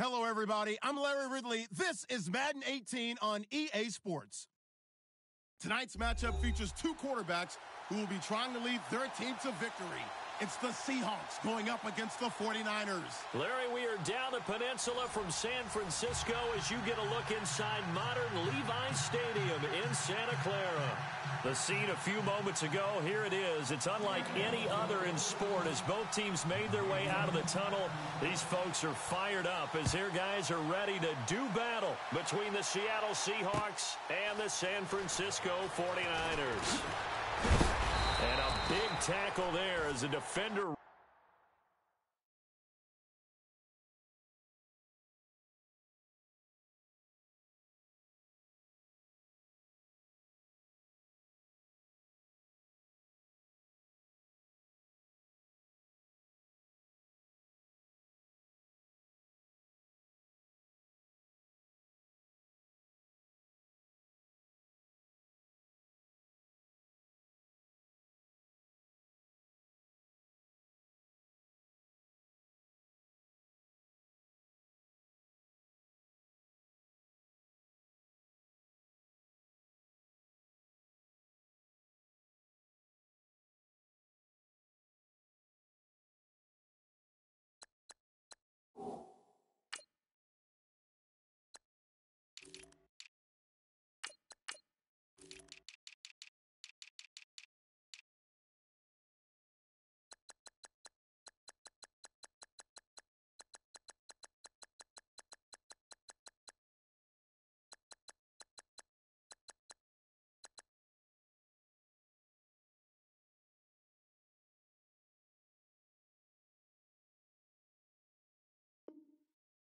Hello, everybody. I'm Larry Ridley. This is Madden 18 on EA Sports. Tonight's matchup features two quarterbacks who will be trying to lead their team to victory. It's the Seahawks going up against the 49ers. Larry, we are down the peninsula from San Francisco as you get a look inside modern Levi's Stadium in Santa Clara. The scene a few moments ago, here it is. It's unlike any other in sport as both teams made their way out of the tunnel. These folks are fired up as their guys are ready to do battle between the Seattle Seahawks and the San Francisco 49ers. And a big tackle there as a defender.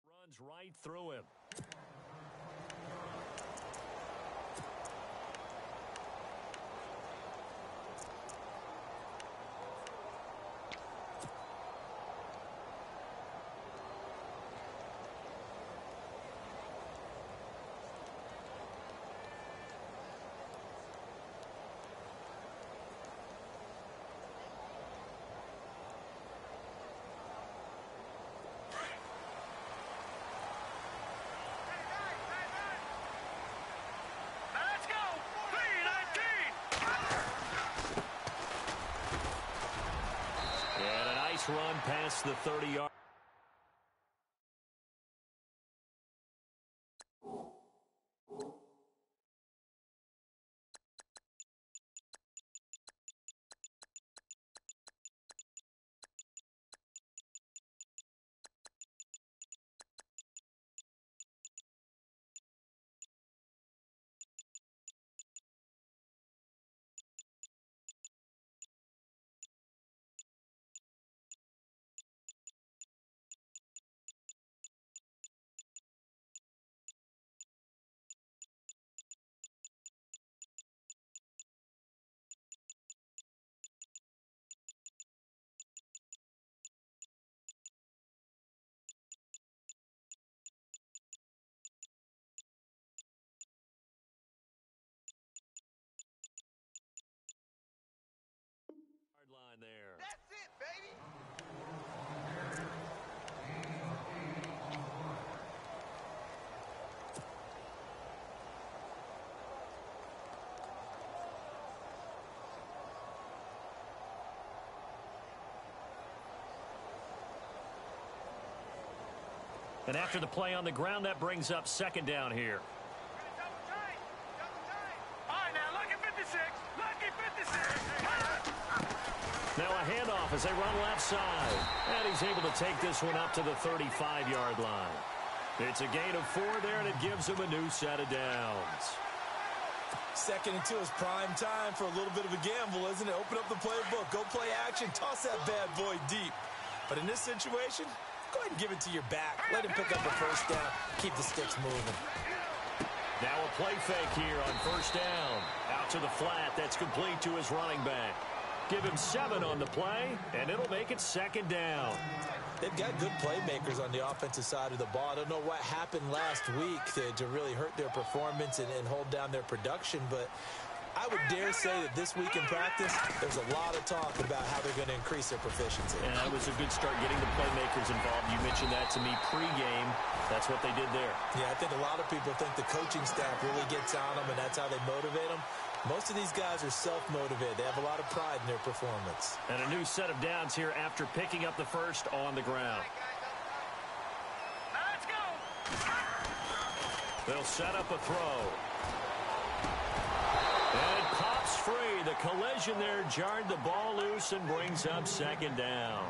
Runs right through him. Run past the 30-yard. Line there. That's it, baby. And after the play on the ground, that brings up second down here. Now a handoff as they run left side. And he's able to take this one up to the 35-yard line. It's a gain of 4 there, and it gives him a new set of downs. 2nd and 2 is prime time for a little bit of a gamble, isn't it? Open up the playbook, go play action, toss that bad boy deep. But in this situation, go ahead and give it to your back. Let him pick up a first down. Keep the sticks moving. Now a play fake here on first down. Out to the flat. That's complete to his running back. Give him 7 on the play, and it'll make it second down. They've got good playmakers on the offensive side of the ball. I don't know what happened last week to really hurt their performance and hold down their production, but I would dare say that this week in practice, there's a lot of talk about how they're going to increase their proficiency. And that was a good start getting the playmakers involved. You mentioned that to me pregame. That's what they did there. Yeah, I think a lot of people think the coaching staff really gets on them, and that's how they motivate them. Most of these guys are self-motivated. They have a lot of pride in their performance. And a new set of downs here after picking up the first on the ground. Let's go. They'll set up a throw. And it pops free. The collision there jarred the ball loose and brings up second down.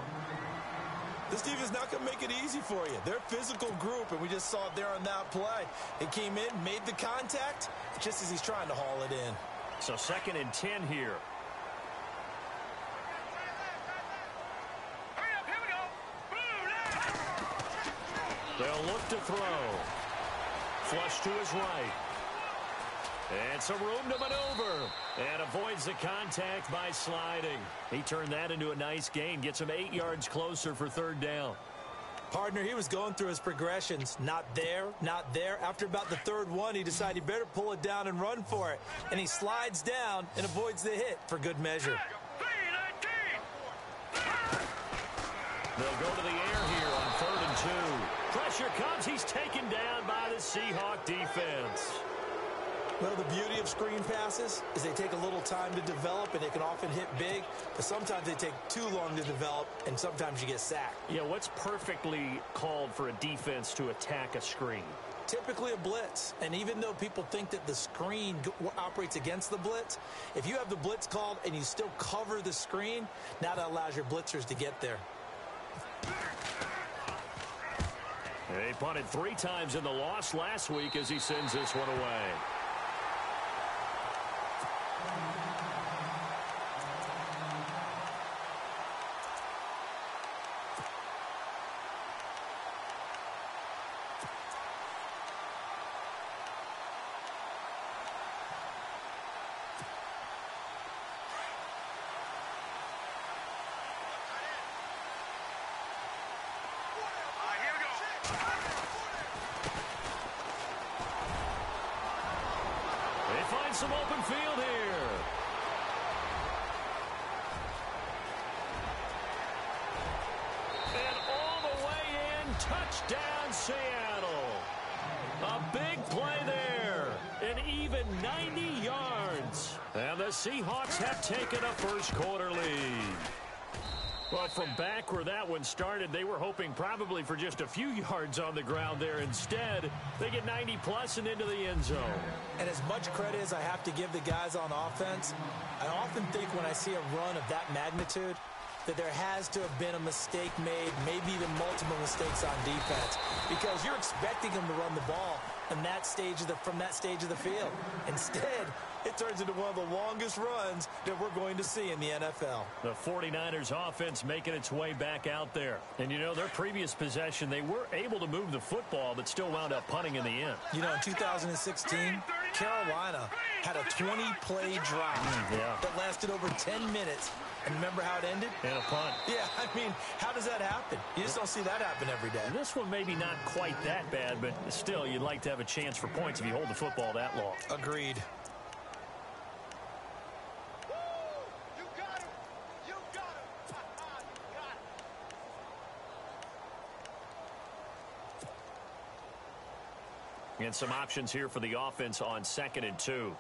This defense is not going to make it easy for you. They're a physical group, and we just saw it there on that play. They came in, made the contact, just as he's trying to haul it in. So 2nd and 10 here. Hurry up, here we go. They'll look to throw. Flush to his right. And some room to maneuver. And avoids the contact by sliding. He turned that into a nice gain. Gets him 8 yards closer for 3rd down. Partner, he was going through his progressions. Not there, not there. After about the 3rd one, he decided he better pull it down and run for it. And he slides down and avoids the hit for good measure. They'll go to the air here on 3rd and 2. Pressure comes. He's taken down by the Seahawk defense. Well, the beauty of screen passes is they take a little time to develop, and they can often hit big, but sometimes they take too long to develop, and sometimes you get sacked. Yeah, what's perfectly called for a defense to attack a screen? Typically a blitz, and even though people think that the screen operates against the blitz, if you have the blitz called and you still cover the screen, now that allows your blitzers to get there. He punted 3 times in the loss last week as he sends this one away. Some open field here. And all the way in, touchdown Seattle. A big play there. An even 90 yards. And the Seahawks have taken a first quarter lead. Well, from back where that one started, they were hoping probably for just a few yards on the ground there. Instead, they get 90-plus and into the end zone. And as much credit as I have to give the guys on offense, I often think when I see a run of that magnitude that there has to have been a mistake made, maybe even multiple mistakes on defense, because you're expecting them to run the ball from that stage of the field. Instead, it turns into one of the longest runs that we're going to see in the NFL. The 49ers offense making its way back out there. And, you know, their previous possession, they were able to move the football, but still wound up punting in the end. You know, in 2016, Carolina had a 20-play drive that lasted over 10 minutes. And remember how it ended? And a punt. Yeah, I mean, how does that happen? You just don't see that happen every day. This one maybe not quite that bad, but still, you'd like to have a chance for points if you hold the football that long. Agreed. And some options here for the offense on 2nd and 2.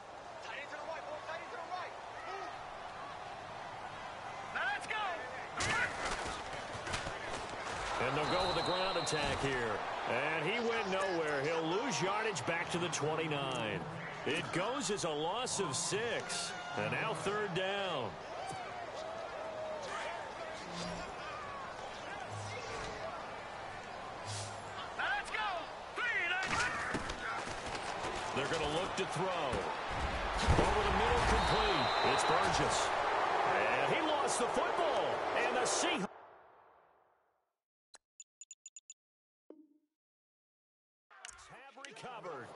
And they'll go with the ground attack here. And he went nowhere. He'll lose yardage back to the 29. It goes as a loss of 6. And now 3rd down. They're going to look to throw. Over the middle, complete. It's Burgess. And he lost the football. And the Seahawks have recovered.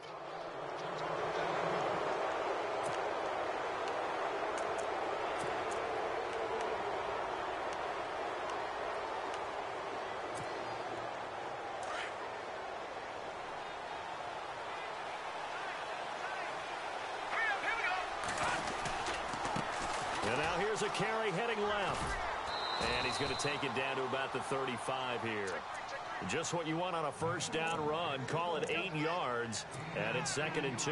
And now here's a carry heading left. And he's going to take it down to about the 35 here. Just what you want on a first down run. Call it 8 yards. And it's 2nd and 2.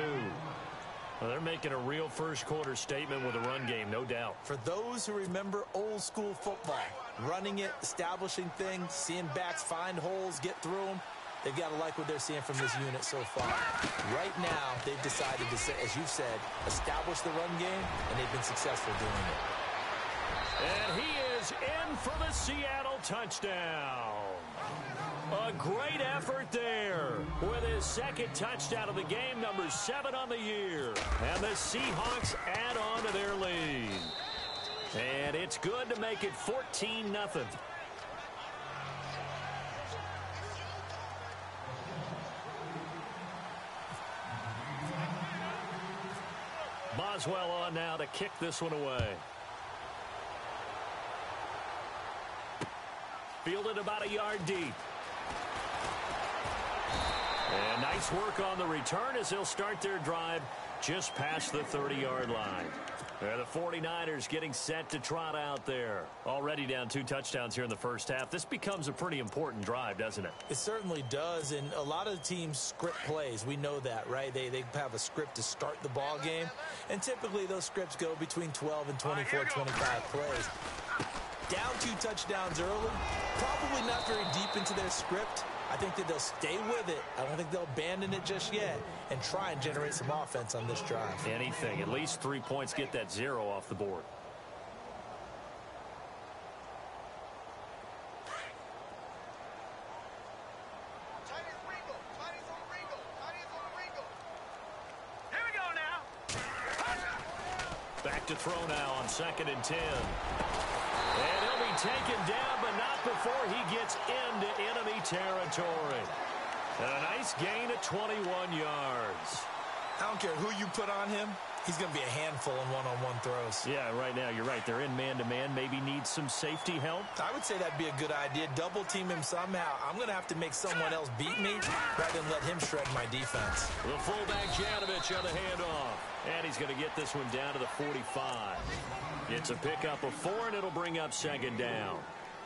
Well, they're making a real first-quarter statement with a run game, no doubt. For those who remember old-school football, running it, establishing things, seeing backs find holes, get through them, they've got to like what they're seeing from this unit so far. Right now, they've decided to, as you said, establish the run game, and they've been successful doing it. And he is in for the Seattle touchdown. A great effort there with his 2nd touchdown of the game, number 7 on the year. And the Seahawks add on to their lead. And it's good to make it 14-0. Boswell on now to kick this one away. Fielded about a yard deep. And nice work on the return as they'll start their drive just past the 30-yard line. The 49ers getting set to trot out there. Already down 2 touchdowns here in the first half. This becomes a pretty important drive, doesn't it? It certainly does, and a lot of the teams script plays. We know that, right? They have a script to start the ball game, and typically those scripts go between 12 and 24, 25 plays. Down 2 touchdowns early, probably not very deep into their script. I think that they'll stay with it. I don't think they'll abandon it just yet and try and generate some offense on this drive. Anything. At least 3 points, get that 0 off the board. Back to throw now on 2nd and 10. And he'll be taken down, but not before he gets into enemy territory. And a nice gain of 21 yards. I don't care who you put on him. He's going to be a handful in one-on-one throws. Yeah, right now, you're right. They're in man-to-man. Maybe need some safety help. I would say that'd be a good idea. Double team him somehow. I'm going to have to make someone else beat me rather than let him shred my defense. The fullback, Janovich, on the handoff. And he's going to get this one down to the 45. It's a pickup of 4, and it'll bring up 2nd down.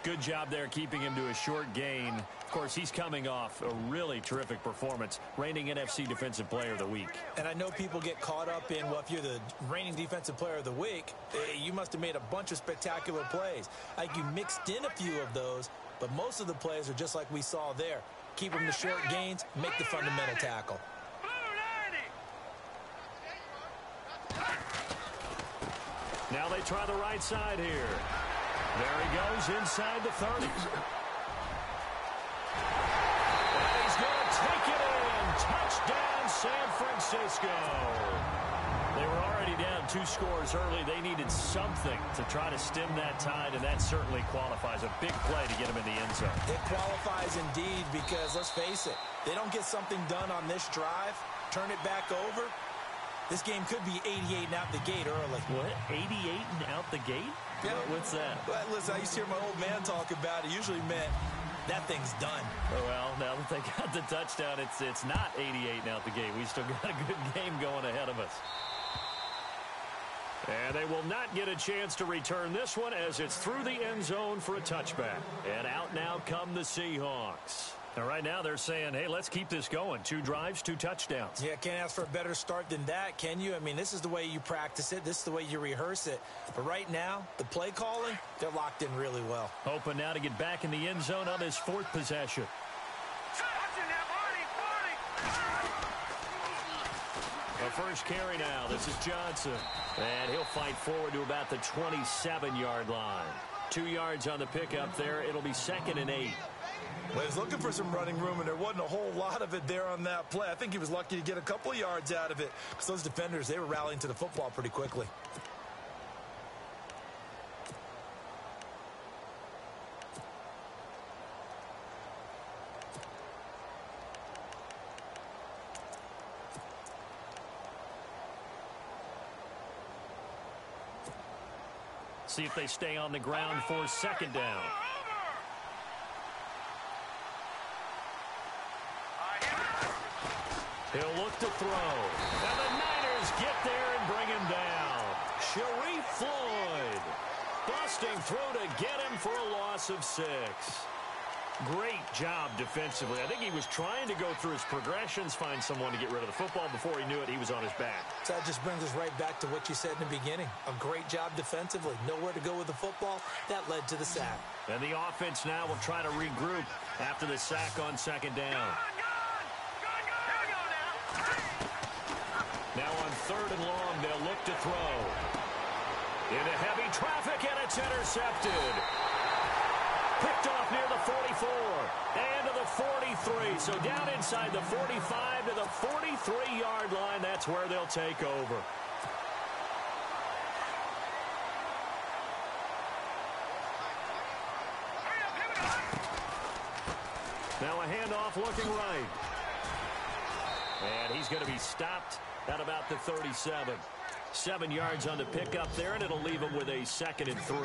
Good job there keeping him to a short gain. Of course, he's coming off a really terrific performance, reigning NFC Defensive Player of the Week. And I know people get caught up in, well, if you're the reigning Defensive Player of the Week, you must have made a bunch of spectacular plays. Like you mixed in a few of those, but most of the plays are just like we saw there. Keep them to short gains, make the fundamental tackle. Now they try the right side here. There he goes inside the 30. And he's going to take it in. Touchdown, San Francisco. They were already down 2 scores early. They needed something to try to stem that tide, and that certainly qualifies. A big play to get them in the end zone. It qualifies indeed because, let's face it, they don't get something done on this drive, turn it back over, this game could be 88 and out the gate early. What? 88 and out the gate? Yeah. What's that? Well, listen, I used to hear my old man talk about it. Usually meant that thing's done. Oh, well, now that they got the touchdown, it's not 88 and out the gate. We still got a good game going ahead of us. And they will not get a chance to return this one as it's through the end zone for a touchback. And out now come the Seahawks. And right now they're saying, hey, let's keep this going. 2 drives, 2 touchdowns. Yeah, can't ask for a better start than that, can you? I mean, this is the way you practice it. This is the way you rehearse it. But right now, the play calling, they're locked in really well. Hoping now to get back in the end zone on his 4th possession. A first carry now. This is Johnson. And he'll fight forward to about the 27-yard line. 2 yards on the pickup there. It'll be 2nd and 8. Well, he was looking for some running room, and there wasn't a whole lot of it there on that play. I think he was lucky to get a couple of yards out of it because those defenders, they were rallying to the football pretty quickly. See if they stay on the ground for 2nd down. He'll look to throw. And the Niners get there and bring him down. Sharif Floyd. Busting through to get him for a loss of 6. Great job defensively. I think he was trying to go through his progressions, find someone to get rid of the football. Before he knew it, he was on his back. So that just brings us right back to what you said in the beginning. A great job defensively. Nowhere to go with the football. That led to the sack. And the offense now will try to regroup after the sack on second down. Now on third and long, they'll look to throw. Into heavy traffic, and it's intercepted. Picked off near the 44 and to the 43. So down inside the 45 to the 43-yard line. That's where they'll take over. Now a handoff looking right. And he's going to be stopped at about the 37. 7 yards on the pickup there, and it'll leave him with a 2nd and 3.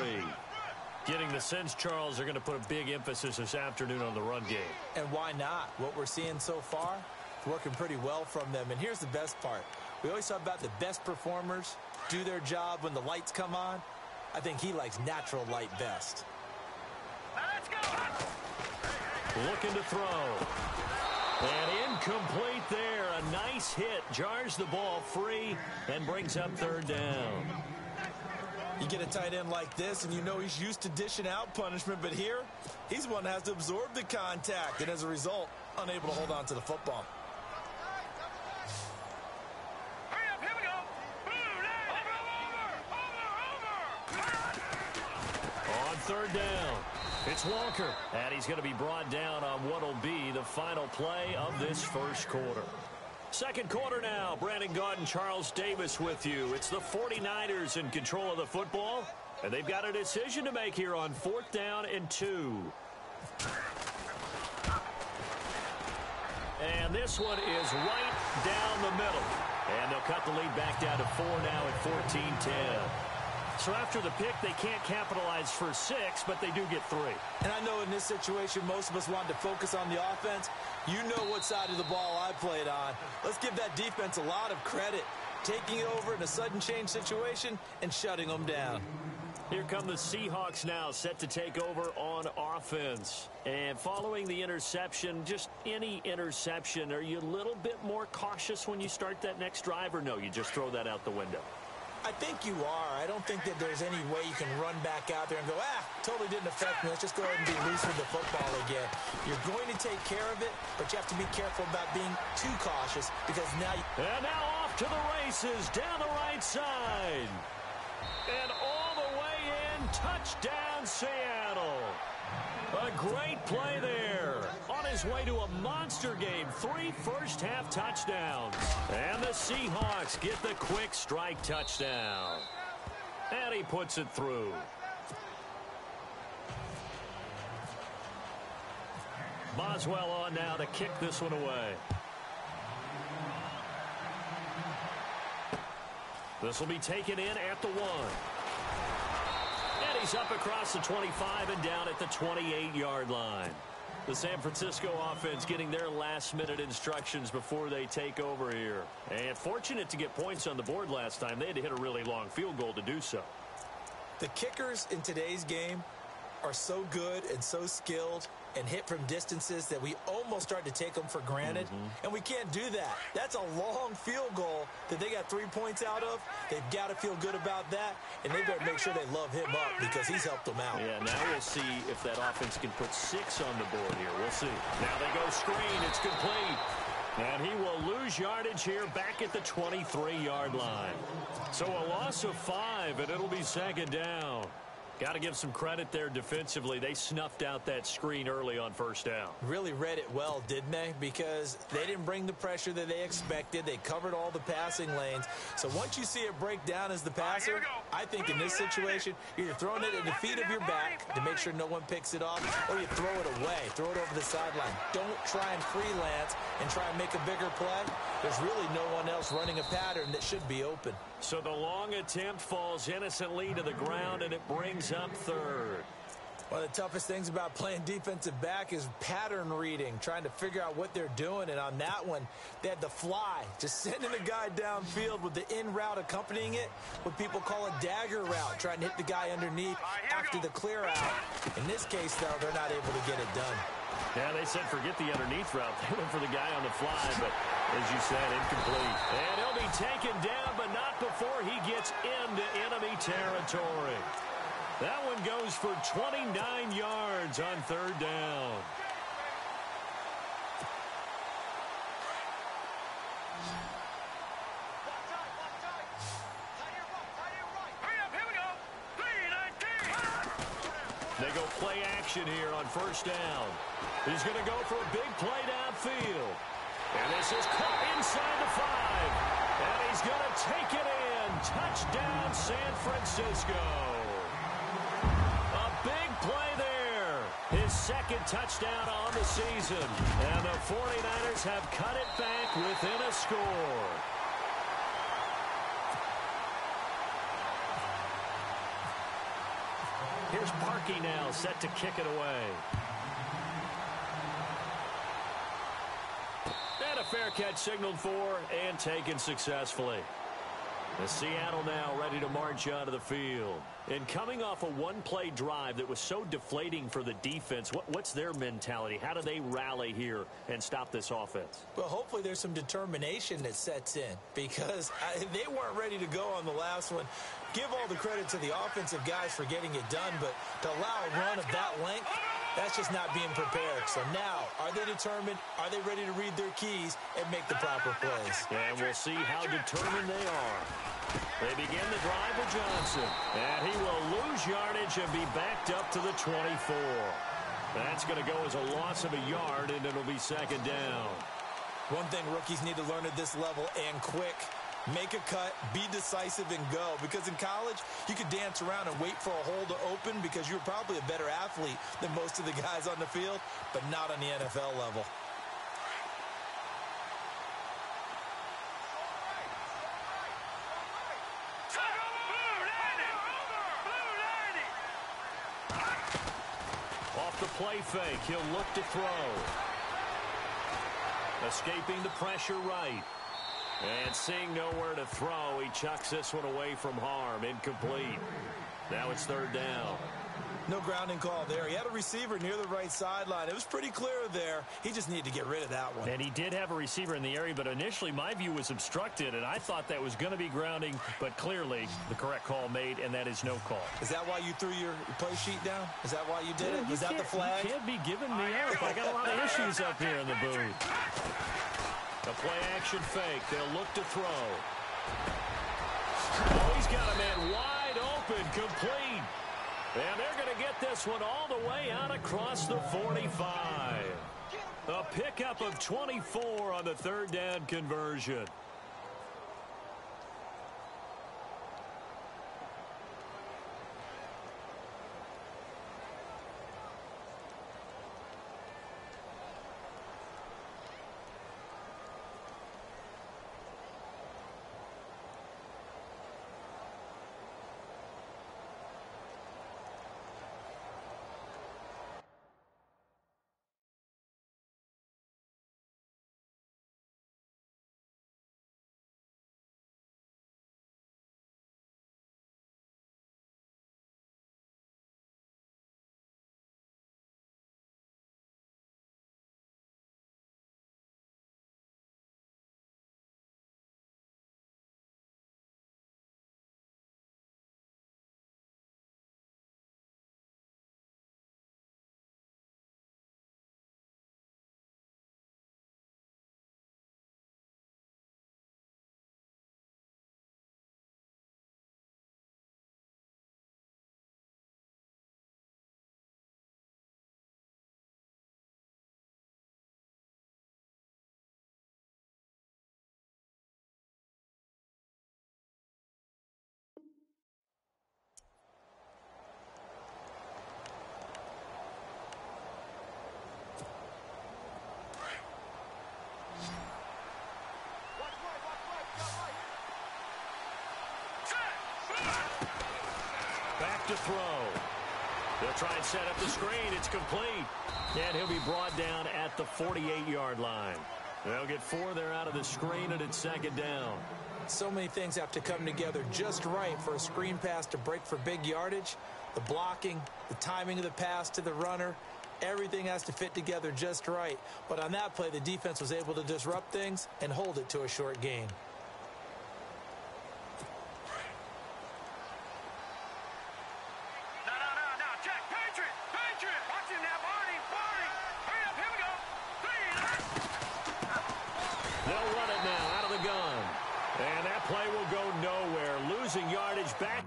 Getting the sense, Charles, they're going to put a big emphasis this afternoon on the run game. And why not? What we're seeing so far, it's working pretty well from them. And here's the best part. We always talk about the best performers do their job when the lights come on. I think he likes natural light best. Let's go. Looking to throw. And incomplete there. A nice hit. Jars the ball free and brings up third down. You get a tight end like this, and you know he's used to dishing out punishment, but here, he's one that has to absorb the contact, and as a result, unable to hold on to the football. Hurry up, here we go. On third down, it's Walker, and he's going to be brought down on what will be the final play of this first quarter. Second quarter now. Brandon Gaudin, Charles Davis with you. It's the 49ers in control of the football, and they've got a decision to make here on 4th down and 2. And this one is right down the middle. And they'll cut the lead back down to 4 now at 14-10. So after the pick, they can't capitalize for 6, but they do get 3. And I know in this situation, most of us wanted to focus on the offense. You know what side of the ball I played on. Let's give that defense a lot of credit. Taking over in a sudden change situation and shutting them down. Here come the Seahawks now, set to take over on offense. And following the interception, just any interception, are you a little bit more cautious when you start that next drive, or no, you just throw that out the window? I think you are. I don't think that there's any way you can run back out there and go, totally didn't affect me. Let's just go ahead and be loose with the football again. You're going to take care of it, but you have to be careful about being too cautious because now you... And now off to the races down the right side. And all the way in, touchdown Seattle. A great play there. On his way to a monster game, 3 first-half touchdowns. And the Seahawks get the quick strike touchdown. And he puts it through. Boswell on now to kick this one away. This will be taken in at the 1. And he's up across the 25 and down at the 28-yard line. The San Francisco offense getting their last-minute instructions before they take over here. And fortunate to get points on the board last time. They had to hit a really long field goal to do so. The kickers in today's game are so good and so skilled and hit from distances that we almost start to take them for granted. And we can't do that. That's a long field goal that they got 3 points out of. They've got to feel good about that, and they better make sure they love him up because he's helped them out. Yeah, now we'll see if that offense can put 6 on the board here. We'll see. Now they go screen. It's complete. And he will lose yardage here back at the 23-yard line. So a loss of 5, and it'll be second down. Got to give some credit there defensively. They snuffed out that screen early on first down. Really read it well, didn't they? Because they didn't bring the pressure that they expected. They covered all the passing lanes. So once you see it break down as the passer, I think in this situation, you're either throwing it at the feet of your back to make sure no one picks it off, or you throw it away, throw it over the sideline. Don't try and freelance and try and make a bigger play. There's really no one else running a pattern that should be open. So the long attempt falls innocently to the ground, and it brings up third. One of the toughest things about playing defensive back is pattern reading, trying to figure out what they're doing. And on that one, they had the fly, just sending a guy downfield with the in route accompanying it, what people call a dagger route, trying to hit the guy underneath after the clear out. In this case, though, they're not able to get it done. Yeah, they said forget the underneath route. They went for the guy on the fly, but as you said, incomplete. And he'll be taken down, but not before he gets into enemy territory. That one goes for 29 yards on third down. They go play action here on first down. He's going to go for a big play downfield. And this is caught inside the 5. And he's going to take it in. Touchdown, San Francisco. A big play there. His second touchdown on the season. And the 49ers have cut it back within a score. Here's Parkey now, set to kick it away. And a fair catch signaled for and taken successfully. The Seattle now ready to march onto the field. And coming off a one-play drive that was so deflating for the defense, what's their mentality? How do they rally here and stop this offense? Well, hopefully there's some determination that sets in because they weren't ready to go on the last one. Give all the credit to the offensive guys for getting it done, but to allow a run of that length, that's just not being prepared. So now, are they determined? Are they ready to read their keys and make the proper plays? And we'll see how determined they are. They begin the drive with Johnson. And he will lose yardage and be backed up to the 24. That's going to go as a loss of a yard, and it'll be second down. One thing rookies need to learn at this level, and quick. Make a cut, be decisive, and go. Because in college, you could dance around and wait for a hole to open because you're probably a better athlete than most of the guys on the field, but not on the NFL level. Off the play fake, he'll look to throw. Escaping the pressure right. And seeing nowhere to throw, he chucks this one away from harm. Incomplete. Now it's third down. No grounding call there. He had a receiver near the right sideline. It was pretty clear there. He just needed to get rid of that one. And he did have a receiver in the area, but initially my view was obstructed, and I thought that was going to be grounding, but clearly the correct call made, and that is no call. Is that why you threw your play sheet down? Is that why you did it? Was that the flag? You can't be giving me up. I got a lot of issues up here in the booth. A play-action fake. They'll look to throw. Oh, he's got a man wide open, complete. And they're going to get this one all the way out across the 45. A pickup of 24 on the third down conversion. Back to throw. They'll try and set up the screen. It's complete. And he'll be brought down at the 48-yard line. They'll get 4 there out of the screen, and it's second down. So many things have to come together just right for a screen pass to break for big yardage. The blocking, the timing of the pass to the runner, everything has to fit together just right. But on that play, the defense was able to disrupt things and hold it to a short gain. They'll run it now out of the gun. And that play will go nowhere. Losing yardage back.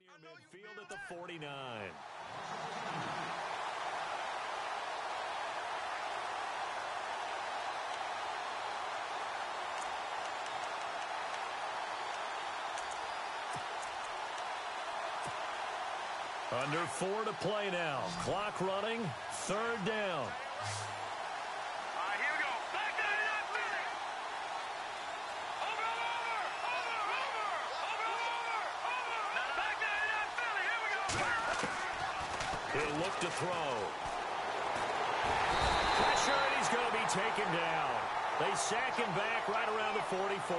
Near midfield at the 49. Under 4 to play now. Clock running. Third down. He'll look to throw. Pressure, and he's going to be taken down. They sack him back right around the 44.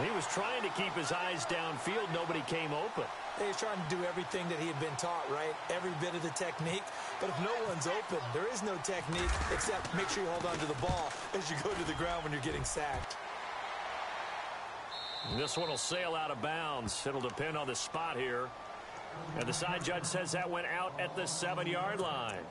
He was trying to keep his eyes downfield. Nobody came open. He was trying to do everything that he had been taught, right? Every bit of the technique. But if no one's open, there is no technique except make sure you hold on to the ball as you go to the ground when you're getting sacked. This one will sail out of bounds. It'll depend on the spot here. And the side judge says that went out at the 7-yard line.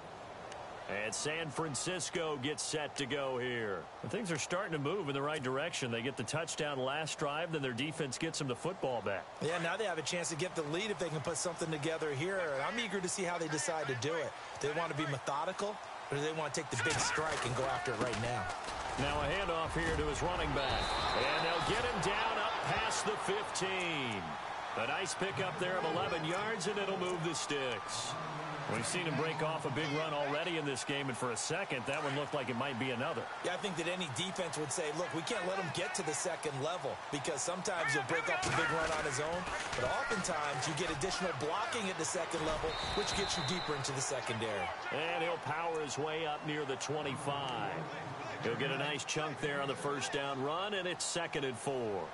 And San Francisco gets set to go here. And things are starting to move in the right direction. They get the touchdown last drive, then their defense gets them the football back. Yeah, now they have a chance to get the lead if they can put something together here. And I'm eager to see how they decide to do it. Do they want to be methodical, or do they want to take the big strike and go after it right now? Now a handoff here to his running back. And they'll get him down up past the 15. A nice pickup there of 11 yards, and it'll move the sticks. We've seen him break off a big run already in this game, and for a second, that one looked like it might be another. Yeah, I think that any defense would say, look, we can't let him get to the second level, because sometimes he'll break off a big run on his own, but oftentimes you get additional blocking at the second level, which gets you deeper into the secondary. And he'll power his way up near the 25. He'll get a nice chunk there on the first down run, and it's 2nd and 4.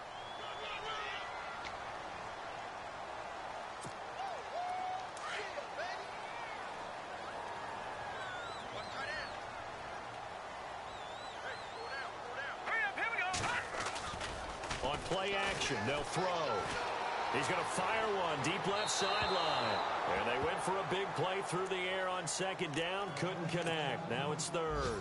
On play action, they'll throw. He's going to fire one deep left sideline. And they went for a big play through the air on second down. Couldn't connect. Now it's third.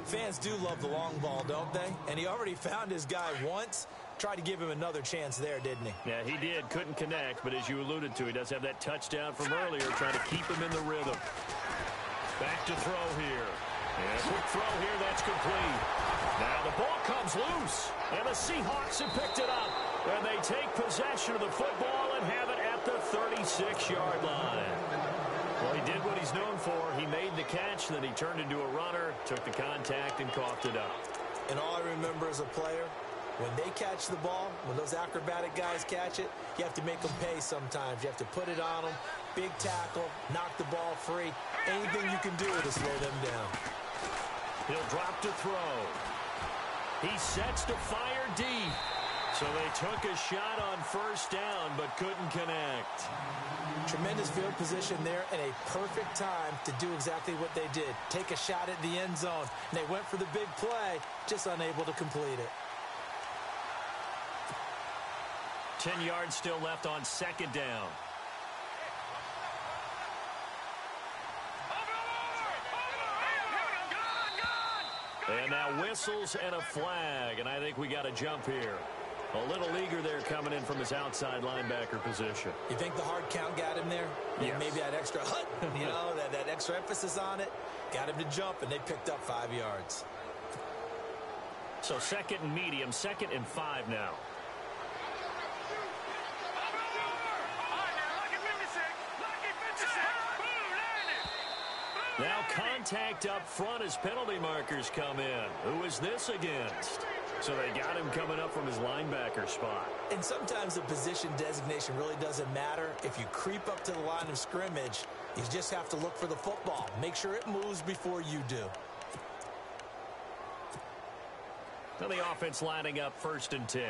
Fans do love the long ball, don't they? And he already found his guy once. Tried to give him another chance there, didn't he? Yeah, he did. Couldn't connect. But as you alluded to, he does have that touchdown from earlier, trying to keep him in the rhythm. Back to throw here. And a quick throw here. That's complete. Now the ball comes loose, and the Seahawks have picked it up. And they take possession of the football and have it at the 36-yard line. Well, he did what he's known for. He made the catch, then he turned into a runner, took the contact, and coughed it up. And all I remember as a player, when they catch the ball, when those acrobatic guys catch it, you have to make them pay sometimes. You have to put it on them, big tackle, knock the ball free. Anything you can do to slow them down. He'll drop to throw. He sets to fire deep. So they took a shot on first down, but couldn't connect. Tremendous field position there and a perfect time to do exactly what they did. Take a shot at the end zone. And they went for the big play, just unable to complete it. 10 yards still left on second down. And now whistles and a flag, and I think we got a jump here. A little eager there coming in from his outside linebacker position. You think the hard count got him there? Yes. Maybe that extra that extra emphasis on it got him to jump, and they picked up 5 yards. So second and medium, 2nd and 5 now. Now contact up front as penalty markers come in. Who is this against? So they got him coming up from his linebacker spot. And sometimes the position designation really doesn't matter. If you creep up to the line of scrimmage, you just have to look for the football. Make sure it moves before you do. Now the offense lining up 1st and 10.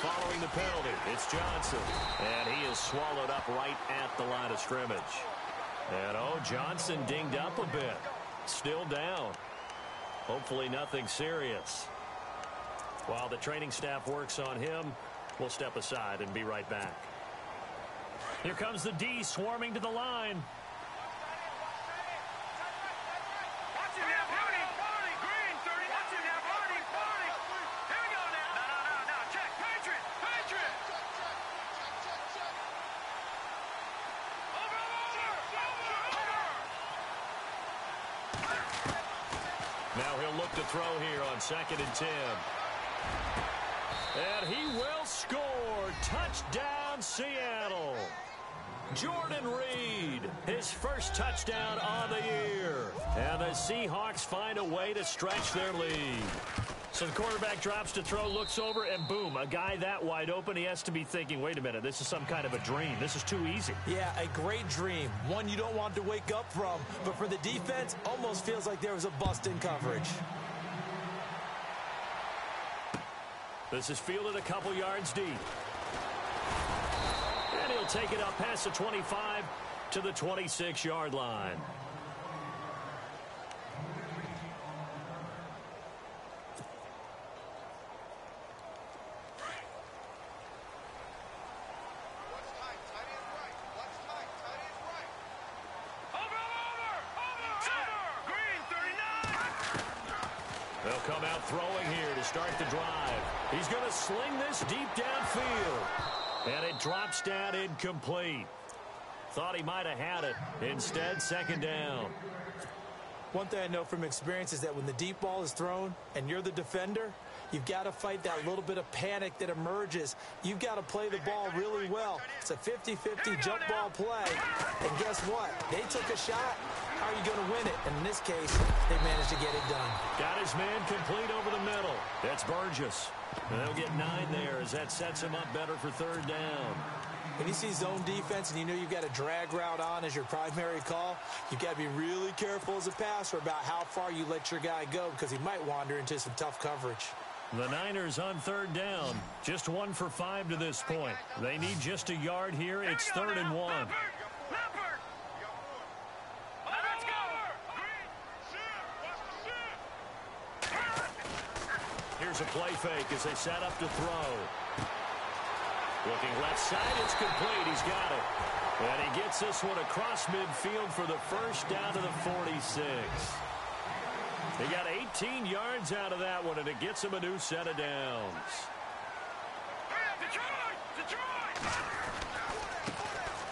Following the penalty, it's Johnson. And he is swallowed up right at the line of scrimmage. And, Johnson dinged up a bit. Still down. Hopefully nothing serious. While the training staff works on him, we'll step aside and be right back. Here comes the D swarming to the line. Now he'll look to throw here on 2nd and 10. And he will score. Touchdown, Seattle. Jordan Reed, his first touchdown on the year. And the Seahawks find a way to stretch their lead. So the quarterback drops to throw, looks over, and boom, a guy that wide open, he has to be thinking, wait a minute, this is some kind of a dream. This is too easy. Yeah, a great dream. One you don't want to wake up from. But for the defense, almost feels like there was a bust in coverage. This is fielded a couple yards deep. And he'll take it up past the 25 to the 26-yard line. They'll come out throwing here to start the drive. He's going to sling this deep downfield. And it drops down incomplete. Thought he might have had it. Instead, 2nd down. One thing I know from experience is that when the deep ball is thrown and you're the defender, you've got to fight that little bit of panic that emerges. You've got to play the ball really well. It's a 50-50 jump ball play. And guess what? They took a shot. How are you going to win it? And in this case, they managed to get it done. Got his man complete over the middle. That's Burgess. And they'll get 9 there as that sets him up better for 3rd down. When you see zone defense and you know you've got a drag route on as your primary call, you've got to be really careful as a passer about how far you let your guy go because he might wander into some tough coverage. The Niners on 3rd down. Just 1 for 5 to this point. They need just a yard here. It's 3rd and 1. Here's a play fake as they set up to throw. Looking left side, it's complete. He's got it. And he gets this one across midfield for the first down to the 46. He got 18 yards out of that one, and it gets him a new set of downs.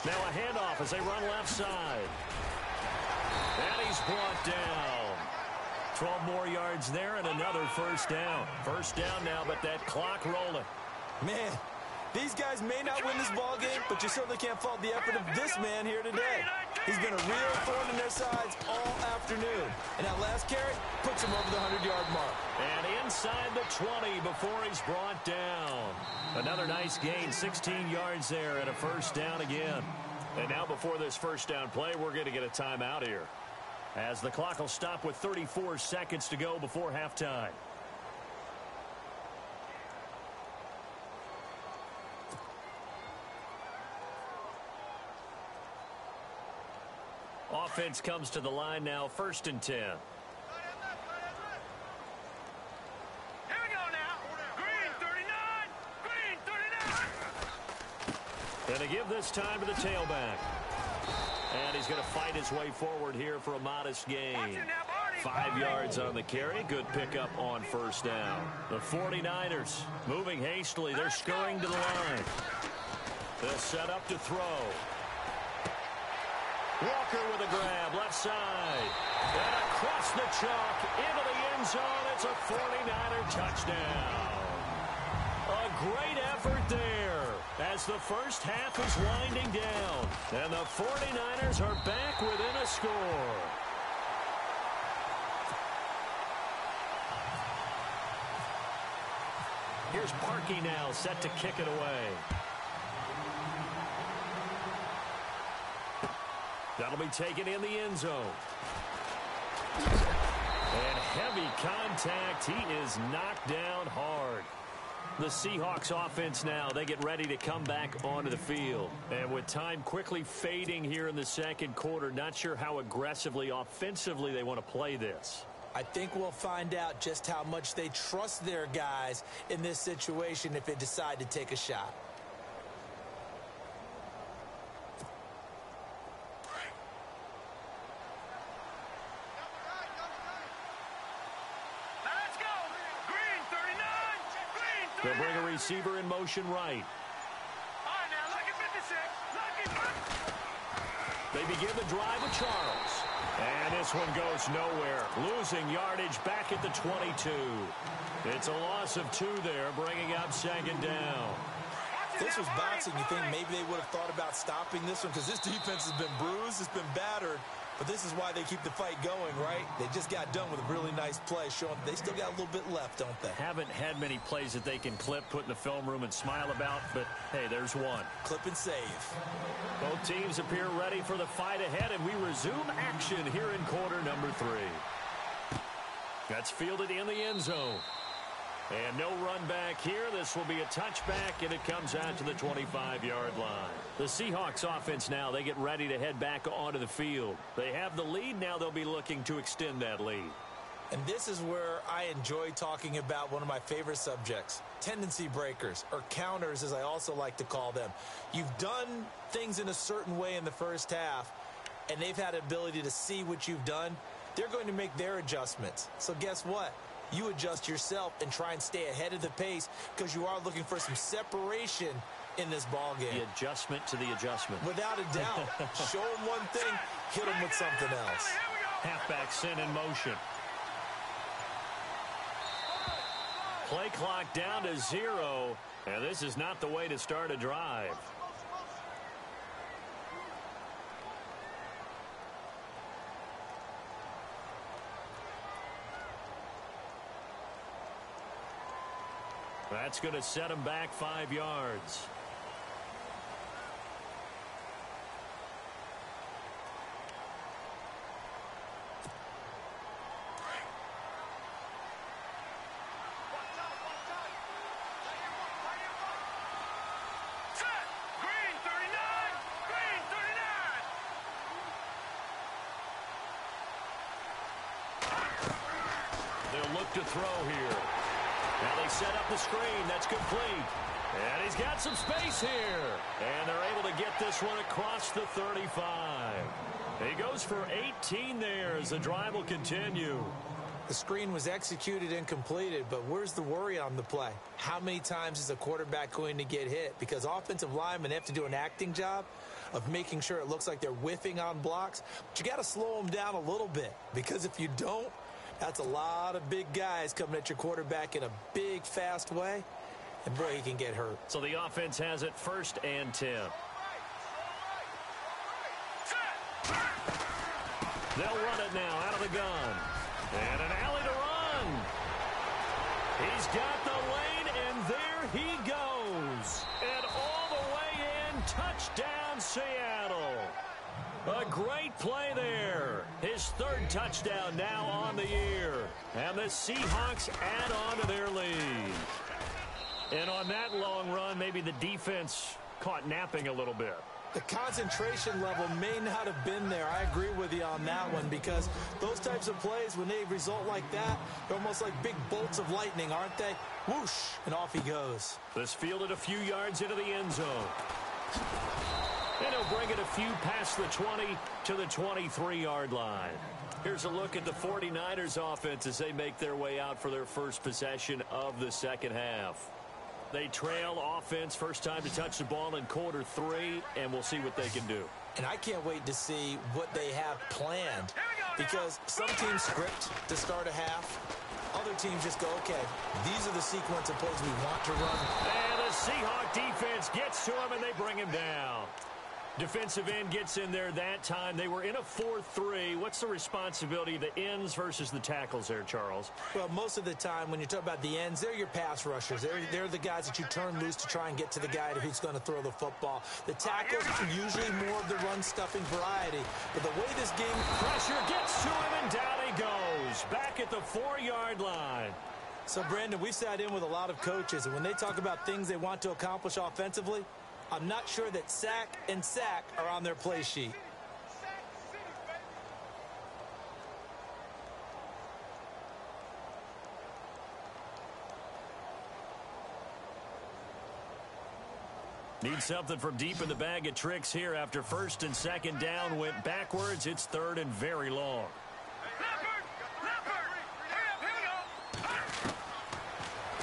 Now a handoff as they run left side. And he's brought down. 12 more yards there and another first down. First down now, but that clock rolling. Man, these guys may not win this ball game, but you certainly can't fault the effort of this man here today. He's been a real thorn in their sides all afternoon. And that last carry puts him over the 100-yard mark. And inside the 20 before he's brought down. Another nice gain, 16 yards there and a first down again. And now before this first down play, we're going to get a timeout here, as the clock will stop with 34 seconds to go before halftime. Offense comes to the line now, 1st and 10. And they give this time to the tailback. And he's going to fight his way forward here for a modest gain. 5 yards on the carry. Good pickup on first down. The 49ers moving hastily. They're scurrying to the line. They'll set up to throw. Walker with a grab, left side. And across the chalk, into the end zone. It's a 49er touchdown. A great effort there as the first half is winding down. And the 49ers are back within a score. Here's Parkey now, set to kick it away. That'll be taken in the end zone. And heavy contact. He is knocked down hard. The Seahawks offense now, they get ready to come back onto the field. And with time quickly fading here in the second quarter, not sure how aggressively, offensively they want to play this. I think we'll find out just how much they trust their guys in this situation if they decide to take a shot. They'll bring a receiver in motion right. They begin the drive with Charles. And this one goes nowhere. Losing yardage back at the 22. It's a loss of 2 there, bringing up second down. If this was boxing, you think maybe they would have thought about stopping this one because this defense has been bruised, it's been battered. But this is why they keep the fight going, right? They just got done with a really nice play, showing they still got a little bit left, don't they? Haven't had many plays that they can clip, put in the film room, and smile about, but hey, there's one. Clip and save. Both teams appear ready for the fight ahead, and we resume action here in quarter number 3. That's fielded in the end zone. And no run back here. This will be a touchback, and it comes out to the 25-yard line. The Seahawks offense now, they get ready to head back onto the field. They have the lead. Now they'll be looking to extend that lead. And this is where I enjoy talking about one of my favorite subjects, tendency breakers, or counters as I also like to call them. You've done things in a certain way in the first half, and they've had the ability to see what you've done. They're going to make their adjustments. So guess what? You adjust yourself and try and stay ahead of the pace because you are looking for some separation in this ball game. The adjustment to the adjustment. Without a doubt. Show them one thing, hit them with something else. Halfback sent in motion. Play clock down to 0, and this is not the way to start a drive. That's going to set him back 5 yards. They'll look to throw here. Now they set up the screen. That's complete. And he's got some space here. And they're able to get this one across the 35. He goes for 18 there as the drive will continue. The screen was executed and completed, but where's the worry on the play? How many times is a quarterback going to get hit? Because offensive linemen have to do an acting job of making sure it looks like they're whiffing on blocks. But you got to slow them down a little bit, because if you don't, that's a lot of big guys coming at your quarterback in a big, fast way. And, boy, he can get hurt. So the offense has it 1st and 10. They'll run it now out of the gun. And an alley to run. He's got the lane, and there he goes. And all the way in, touchdown Seattle. A great play there. His 3rd touchdown now on the year. And the Seahawks add on to their lead. And on that long run, maybe the defense caught napping a little bit. The concentration level may not have been there. I agree with you on that one, because those types of plays, when they result like that, they're almost like big bolts of lightning, aren't they? Whoosh, and off he goes. This fielded a few yards into the end zone. And he'll bring it a few past the 20 to the 23-yard line. Here's a look at the 49ers offense as they make their way out for their first possession of the second half. They trail offense first time to touch the ball in quarter 3, and we'll see what they can do. And I can't wait to see what they have planned, because some teams script to start a half. Other teams just go, okay, these are the sequence of plays we want to run. And the Seahawk defense gets to him, and they bring him down. Defensive end gets in there that time. They were in a 4-3. What's the responsibility of the ends versus the tackles there, Charles? Well, most of the time when you talk about the ends, they're your pass rushers. They're the guys that you turn loose to try and get to the guy who's going to throw the football. The tackles are usually more of the run-stuffing variety. But the way this game... Pressure gets to him, and down he goes. Back at the 4-yard line. So, Brandon, we've sat in with a lot of coaches, and when they talk about things they want to accomplish offensively, I'm not sure that sack and sack are on their play sheet. Need something from deep in the bag of tricks here after first and second down went backwards. It's third and very long.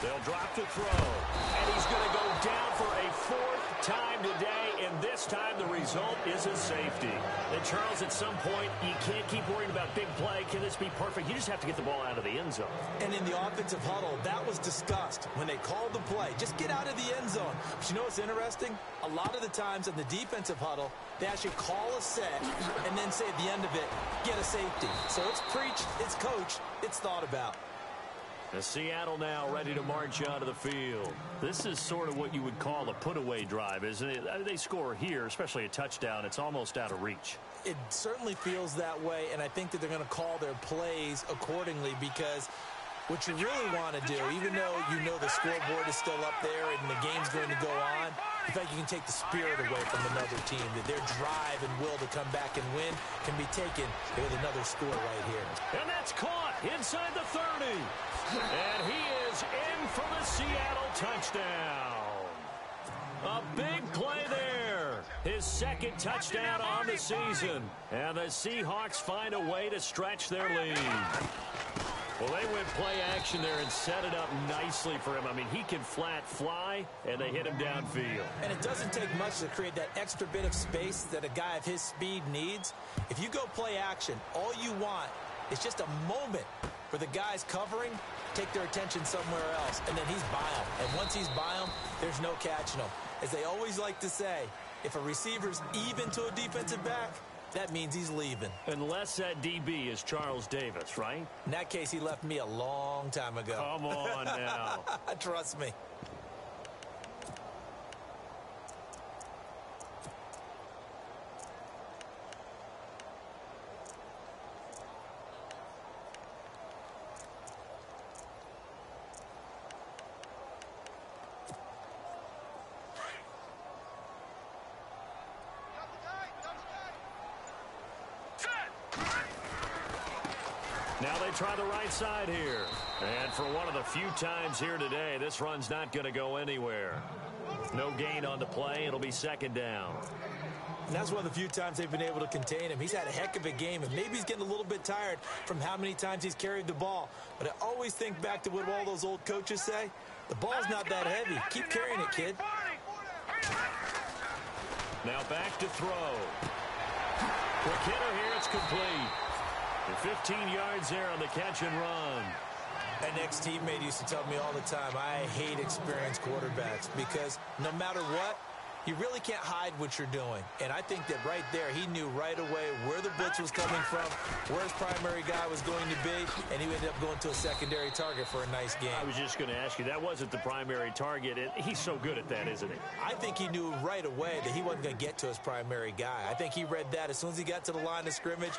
They'll drop the throw, and he's going to go down for a fourth time today, and this time the result is a safety. And, Charles, at some point, you can't keep worrying about big play. Can this be perfect? You just have to get the ball out of the end zone. And in the offensive huddle, that was discussed when they called the play. Just get out of the end zone. But you know what's interesting? A lot of the times in the defensive huddle, they actually call a set and then say at the end of it, get a safety. So it's preached, it's coached, it's thought about. Seattle now ready to march onto the field. This is sort of what you would call a put-away drive, isn't it? They score here, especially a touchdown. It's almost out of reach. It certainly feels that way, and I think that they're going to call their plays accordingly, because what you really want to do, even though you know the scoreboard is still up there and the game's going to go on, in fact, you can take the spirit away from another team. That their drive and will to come back and win can be taken with another score right here. And that's caught inside the 30. And he is in for the Seattle touchdown. A big play there. His second touchdown on the season. And the Seahawks find a way to stretch their lead. Well, they went play action there and set it up nicely for him. I mean, he can flat fly, and they hit him downfield. And it doesn't take much to create that extra bit of space that a guy of his speed needs. If you go play action, all you want is just a moment where the guys covering take their attention somewhere else, and then he's by him. And once he's by him, there's no catching him. As they always like to say, if a receiver's even to a defensive back, that means he's leaving. Unless that DB is Charles Davis, right? In that case, he left me a long time ago. Come on now. Trust me. Now they try the right side here. And for one of the few times here today, this run's not going to go anywhere. No gain on the play. It'll be second down. And that's one of the few times they've been able to contain him. He's had a heck of a game, and maybe he's getting a little bit tired from how many times he's carried the ball. But I always think back to what all those old coaches say. The ball's not that heavy. Keep carrying it, kid. Now back to throw. Quick hitter here. It's complete. 15 yards there on the catch and run. An ex-teammate used to tell me all the time, I hate experienced quarterbacks, because no matter what, you really can't hide what you're doing. And I think that right there, he knew right away where the blitz was coming from, where his primary guy was going to be, and he ended up going to a secondary target for a nice game. I was just going to ask you, that wasn't the primary target. He's so good at that, isn't he? I think he knew right away that he wasn't going to get to his primary guy. I think he read that as soon as he got to the line of scrimmage,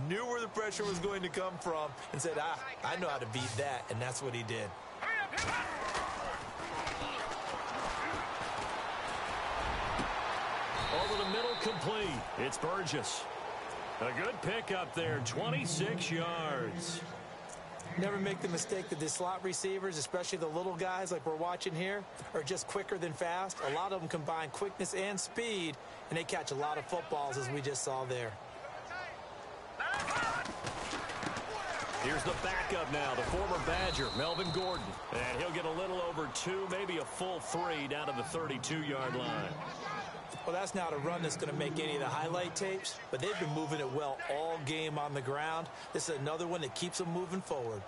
knew where the pressure was going to come from, and said, I know how to beat that, and that's what he did. Over the middle, complete. It's Burgess. A good pickup there, 26 yards. Never make the mistake that the slot receivers, especially the little guys like we're watching here, are just quicker than fast. A lot of them combine quickness and speed, and they catch a lot of footballs, as we just saw there. Here's the backup now, the former Badger, Melvin Gordon. And he'll get a little over 2, maybe a full 3 down to the 32-yard line. Well, that's not a run that's going to make any of the highlight tapes, but they've been moving it well all game on the ground. This is another one that keeps them moving forward.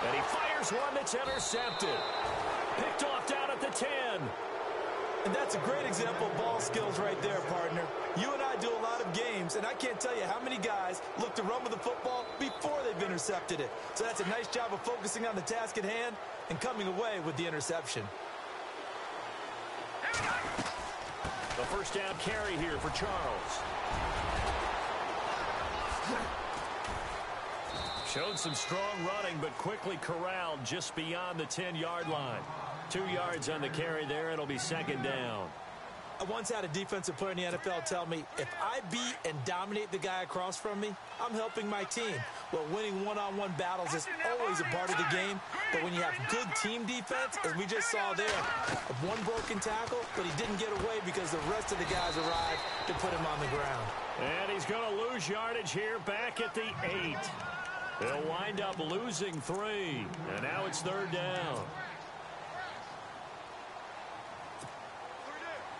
And he fires one that's intercepted. Picked off down at the 10. And that's a great example of ball skills right there, partner. You and I do a lot of games, and I can't tell you how many guys look to run with the football before they've intercepted it. So that's a nice job of focusing on the task at hand and coming away with the interception. The first down carry here for Charles. Showed some strong running, but quickly corralled just beyond the 10-yard line. 2 yards on the carry there. It'll be second down. I once had a defensive player in the NFL tell me, if I beat and dominate the guy across from me, I'm helping my team. Well, winning one-on-one battles is always a part of the game, but when you have good team defense, as we just saw there, one broken tackle, but he didn't get away because the rest of the guys arrived to put him on the ground. And he's going to lose yardage here back at the 8. They'll wind up losing 3, and now it's third down.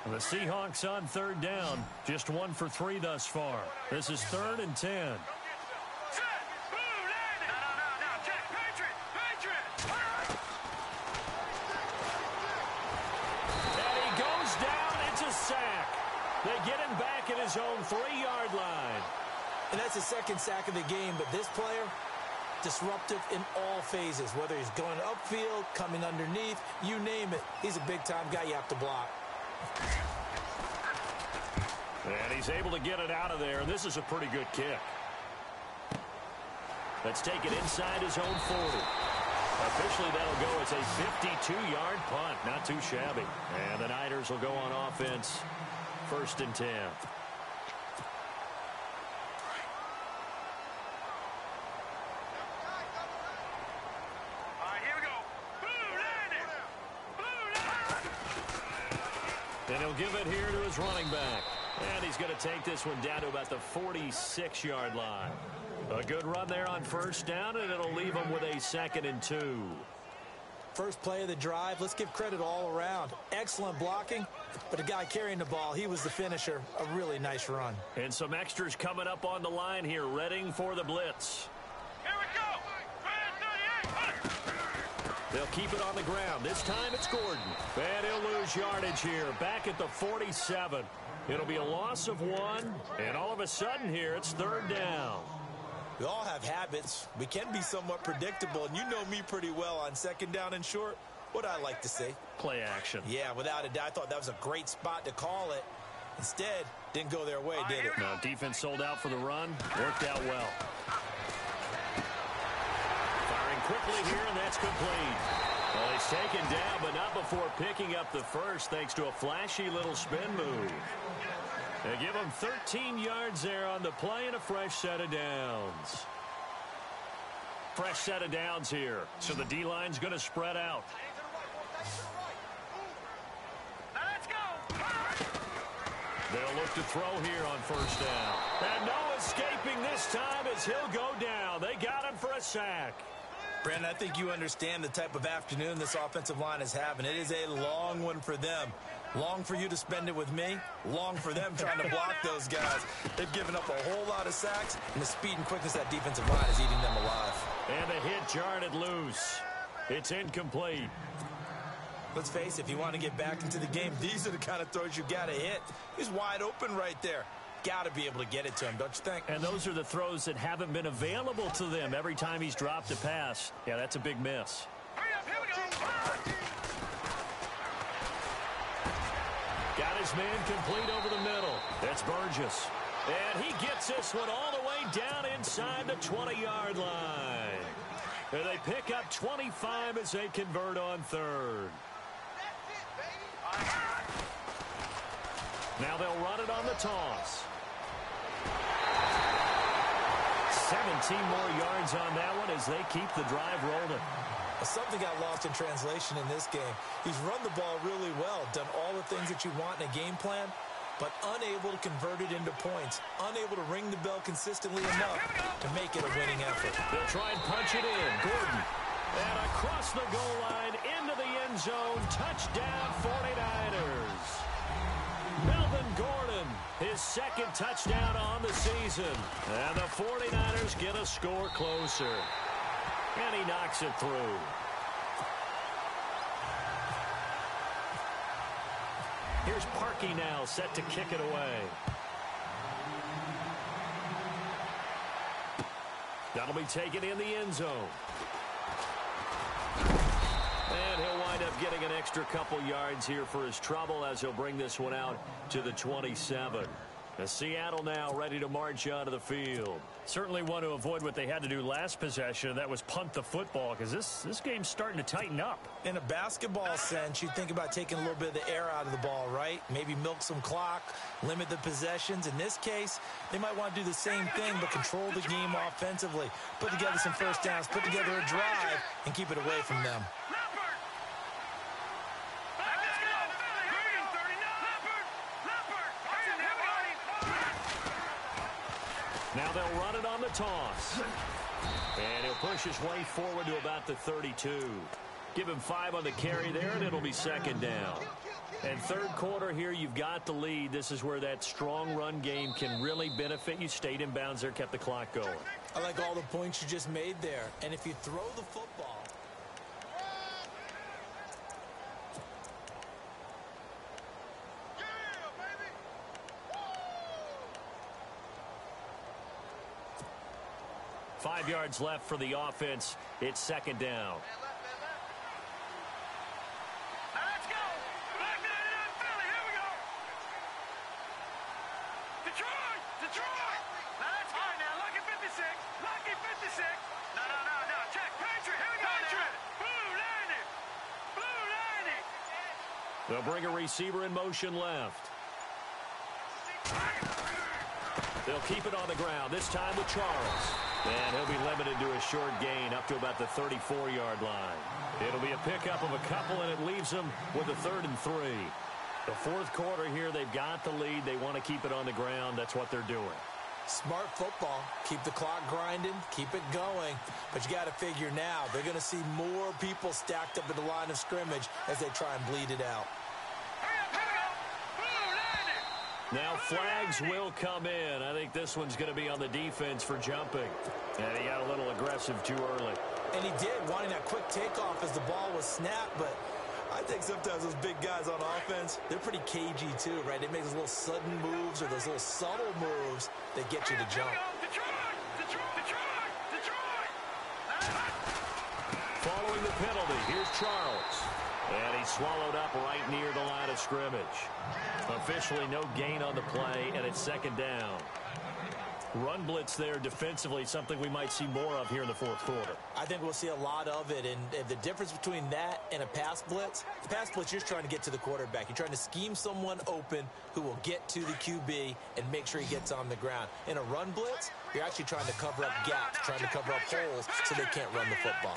The Seahawks on third down, just 1 for 3 thus far. This is 3rd and 10. And he goes down. It's a sack. They get him back at his own 3-yard line. And that's the second sack of the game, but this player, disruptive in all phases, whether he's going upfield, coming underneath, you name it. He's a big-time guy you have to block. And he's able to get it out of there, and this is a pretty good kick. Let's take it inside his own 40. Officially, that'll go as a 52-yard punt. Not too shabby. And the Niners will go on offense, 1st and 10. And he'll give it here to his running back. And he's going to take this one down to about the 46-yard line. A good run there on first down, and it'll leave him with a 2nd and 2. First play of the drive, let's give credit all around. Excellent blocking, but the guy carrying the ball, he was the finisher. A really nice run. And some extras coming up on the line here, readying for the blitz. Here we go! They'll keep it on the ground. This time it's Gordon. And he'll lose yardage here, back at the 47. It'll be a loss of 1, and all of a sudden here, it's 3rd down. We all have habits. We can be somewhat predictable, and you know me pretty well on 2nd down and short. What I like to say? Play action. Yeah, without a doubt. I thought that was a great spot to call it. Instead, didn't go their way, did it? No, defense sold out for the run. Worked out well. Firing quickly here, and that's complete. Well, he's taken down, but not before picking up the first, thanks to a flashy little spin move. They give him 13 yards there on the play and a fresh set of downs. Fresh set of downs here. So the D-line's going to spread out. Let's go! They'll look to throw here on first down. And no escaping this time as he'll go down. They got him for a sack. Brandon, I think you understand the type of afternoon this offensive line is having. It is a long one for them. Long for you to spend it with me. Long for them trying to block those guys. They've given up a whole lot of sacks, and the speed and quickness of that defensive line is eating them alive. And the hit jarred loose. It's incomplete. Let's face it, if you want to get back into the game, these are the kind of throws you got to hit. He's wide open right there. Got to be able to get it to him, don't you think? And those are the throws that haven't been available to them every time he's dropped a pass. Yeah, that's a big miss. Hurry up, here we go! Got his man complete over the middle. That's Burgess. And he gets this one all the way down inside the 20-yard line. And they pick up 25 as they convert on third. Now they'll run it on the toss. 17 more yards on that one as they keep the drive rolling. Something got lost in translation in this game. He's run the ball really well, done all the things that you want in a game plan, but unable to convert it into points, unable to ring the bell consistently enough to make it a winning effort. They'll try and punch it in. Gordon. And across the goal line, into the end zone. Touchdown, 49ers. Melvin Gordon, his second touchdown on the season. And the 49ers get a score closer. And he knocks it through. Here's Parkey now, set to kick it away. That'll be taken in the end zone. And he'll wind up getting an extra couple yards here for his trouble as he'll bring this one out to the 27. Seattle now ready to march onto the field. Certainly want to avoid what they had to do last possession, and that was punt the football, because this game's starting to tighten up. In a basketball sense, you think about taking a little bit of the air out of the ball, right? Maybe milk some clock, limit the possessions. In this case, they might want to do the same thing, but control the game offensively. Put together some first downs, put together a drive, and keep it away from them. Now they'll run it on the toss. And he'll push his way forward to about the 32. Give him 5 on the carry there, and it'll be second down. And third quarter here, you've got the lead. This is where that strong run game can really benefit you. Stayed in bounds there, kept the clock going. I like all the points you just made there. And if you throw the football... 5 yards left for the offense. It's second down. Let's go. Philly, here we go. Detroit. Let's go. Now, lucky 56. No. Check. Patriot, here we go. Patriot. Blue 90. They'll bring a receiver in motion left. They'll keep it on the ground, this time with Charles. And he'll be limited to a short gain up to about the 34-yard line. It'll be a pickup of a couple, and it leaves them with a 3rd and 3. The fourth quarter here, they've got the lead. They want to keep it on the ground. That's what they're doing. Smart football. Keep the clock grinding. Keep it going. But you got to figure now, they're going to see more people stacked up at the line of scrimmage as they try and bleed it out. Now flags will come in. I think this one's going to be on the defense for jumping. And he got a little aggressive too early. And he did, wanting that quick takeoff as the ball was snapped. But I think sometimes those big guys on offense, they're pretty cagey too, right? They make those little sudden moves or those little subtle moves that get you to jump. Following the penalty, here's Charles. And he's swallowed up right near the line of scrimmage. Officially no gain on the play, and it's second down. Run blitz there defensively, something we might see more of here in the fourth quarter. I think we'll see a lot of it, and the difference between that and a pass blitz, you're just trying to get to the quarterback. You're trying to scheme someone open who will get to the QB and make sure he gets on the ground. In a run blitz, you're actually trying to cover up gaps, trying to cover up holes so they can't run the football.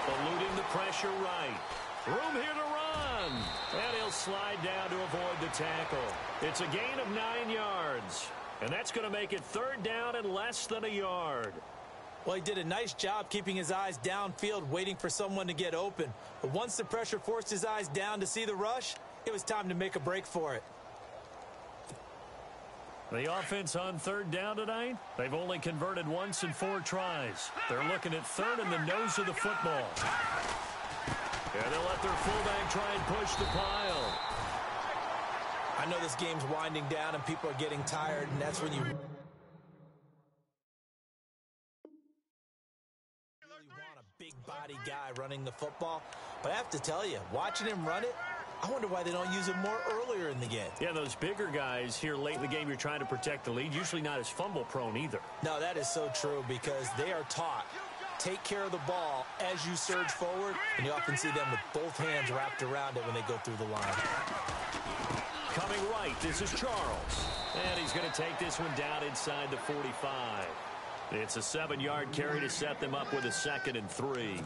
Eluding the pressure right. Room here to run. And he'll slide down to avoid the tackle. It's a gain of 9 yards. And that's going to make it third down and less than a yard. Well, he did a nice job keeping his eyes downfield, waiting for someone to get open. But once the pressure forced his eyes down to see the rush, it was time to make a break for it. The offense on third down tonight, they've only converted once in 4 tries. They're looking at third in the nose of the football. And they'll let their fullback try and push the pile. I know this game's winding down and people are getting tired, and that's when you really want a big body guy running the football. But I have to tell you, watching him run it, I wonder why they don't use him more earlier in the game. Yeah, those bigger guys here late in the game, you're trying to protect the lead, usually not as fumble-prone either. No, that is so true because they are taught, take care of the ball as you surge forward, and you often see them with both hands wrapped around it when they go through the line. Coming right, this is Charles. And he's going to take this one down inside the 45. It's a 7-yard carry to set them up with a 2nd and 3.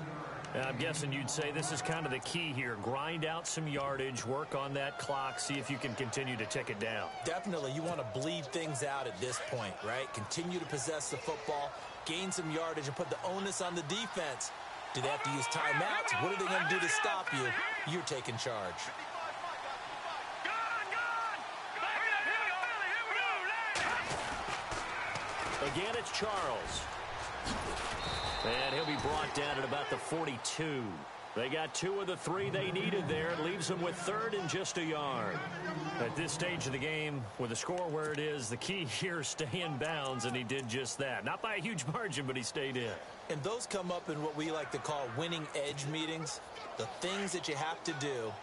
And I'm guessing you'd say this is kind of the key here. Grind out some yardage, work on that clock, see if you can continue to tick it down. Definitely, you want to bleed things out at this point, right? Continue to possess the football, gain some yardage, and put the onus on the defense. Do they have to use timeouts? What are they going to do to stop you? You're taking charge. Again, it's Charles. And he'll be brought down at about the 42. They got 2 of the 3 they needed there. It leaves them with 3rd and just a yard. At this stage of the game, with the score where it is, the key here is stay in bounds, and he did just that. Not by a huge margin, but he stayed in. And those come up in what we like to call winning edge meetings. The things that you have to do,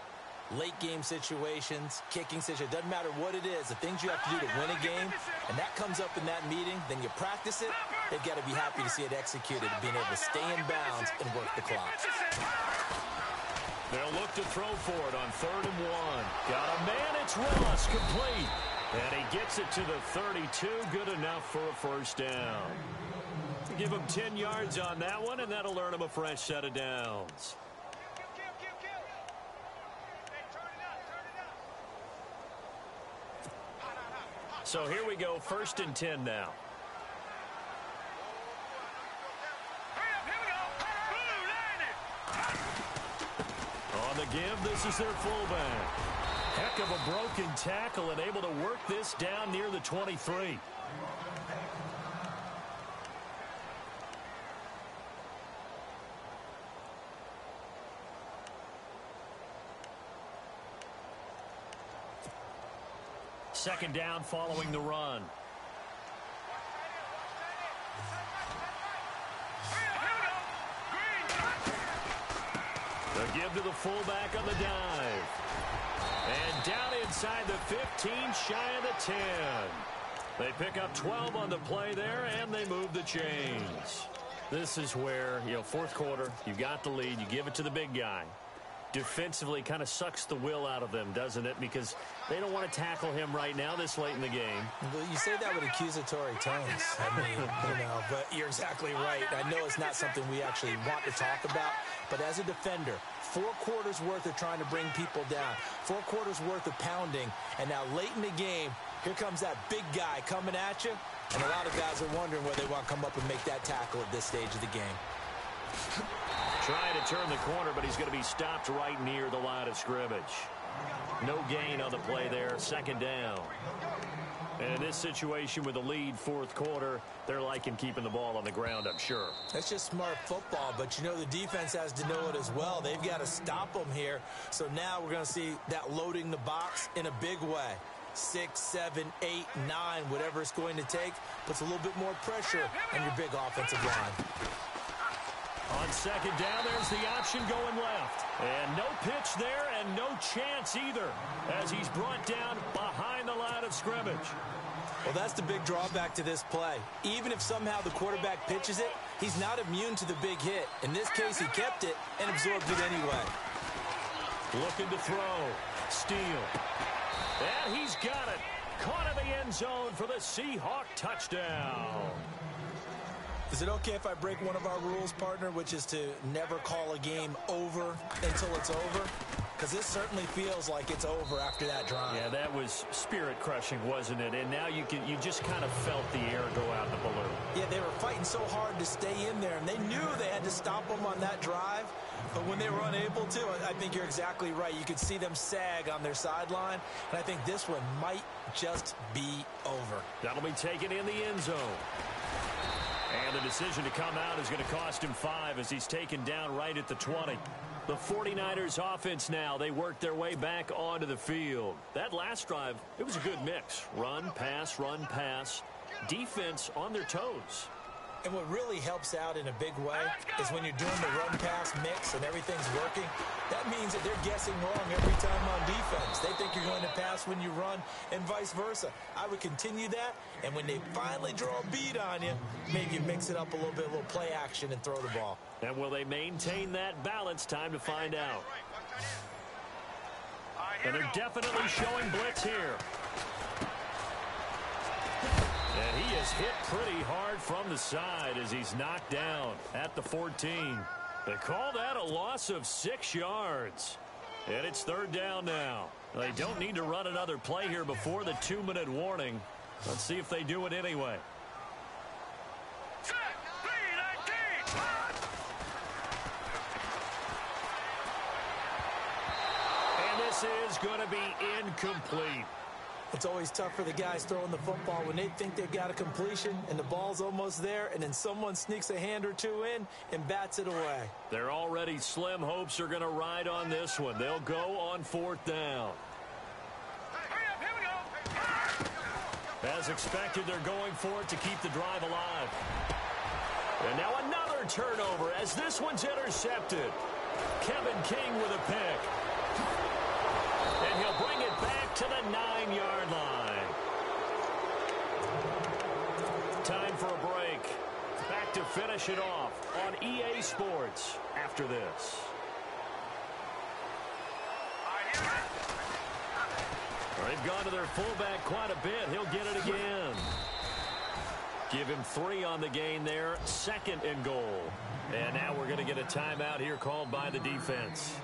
late game situations, kicking situations, doesn't matter what it is, the things you have to do to win a game, and that comes up in that meeting, then you practice it, they've got to be happy to see it executed, being able to stay in bounds and work the clock. They'll look to throw for it on 3rd and 1. Got a man, it's Ross, complete. And he gets it to the 32, good enough for a 1st down. Give him 10 yards on that one, and that'll earn him a fresh set of downs. So here we go, 1st and 10 now. On the give, this is their fullback. Heck of a broken tackle and able to work this down near the 23. Second down following the run. The give to the fullback on the dive. And down inside the 15, shy of the 10. They pick up 12 on the play there, and they move the chains. This is where, 4th quarter, you got the lead, you give it to the big guy. Defensively kind of sucks the will out of them, doesn't it? Because they don't want to tackle him right now this late in the game. Well, you say that with accusatory tones. I mean, but you're exactly right. I know it's not something we actually want to talk about, but as a defender, 4 quarters worth of trying to bring people down, 4 quarters worth of pounding, and now late in the game, here comes that big guy coming at you, and a lot of guys are wondering whether they want to come up and make that tackle at this stage of the game. Trying to turn the corner, but he's going to be stopped right near the line of scrimmage. No gain on the play there, 2nd down. And in this situation with the lead 4th quarter, they're liking keeping the ball on the ground, I'm sure. That's just smart football, but the defense has to know it as well. They've got to stop them here. So now we're going to see that loading the box in a big way. 6, 7, 8, 9, whatever it's going to take, puts a little bit more pressure on your big offensive line. On 2nd down, there's the option going left. And no pitch there and no chance either as he's brought down behind the line of scrimmage. Well, that's the big drawback to this play. Even if somehow the quarterback pitches it, he's not immune to the big hit. In this case, he kept it and absorbed it anyway. Looking to throw. Steele. And he's got it. Caught in the end zone for the Seahawk touchdown. Is it okay if I break one of our rules, partner, which is to never call a game over until it's over? Because this certainly feels like it's over after that drive. Yeah, that was spirit-crushing, wasn't it? And now you just kind of felt the air go out in the balloon. Yeah, they were fighting so hard to stay in there, and they knew they had to stop them on that drive. But when they were unable to, I think you're exactly right. You could see them sag on their sideline, and I think this one might just be over. That'll be taken in the end zone. And the decision to come out is going to cost him 5 as he's taken down right at the 20. The 49ers offense now, they work their way back onto the field. That last drive, it was a good mix. Run, pass, defense on their toes. And what really helps out in a big way is when you're doing the run-pass mix and everything's working, that means that they're guessing wrong every time on defense. They think you're going to pass when you run and vice versa. I would continue that, and when they finally draw a beat on you, maybe you mix it up a little bit, a little play action and throw the ball. And will they maintain that balance? Time to find out. And they're definitely showing blitz here. And he is hit pretty hard from the side as he's knocked down at the 14. They call that a loss of 6 yards. And it's third down now. They don't need to run another play here before the 2-minute warning. Let's see if they do it anyway. And this is going to be incomplete. It's always tough for the guys throwing the football when they think they've got a completion and the ball's almost there, and then someone sneaks a hand or two in and bats it away. Their already slim hopes are going to ride on this one. They'll go on fourth down. As expected, they're going for it to keep the drive alive. And now another turnover as this one's intercepted. Kevin King with a pick. And he'll bring it back to the 9-yard line. Time for a break. Back to finish it off on EA Sports after this. They've gone to their fullback quite a bit. He'll get it again. Give him 3 on the gain there. 2nd and goal. And now we're going to get a timeout here called by the defense.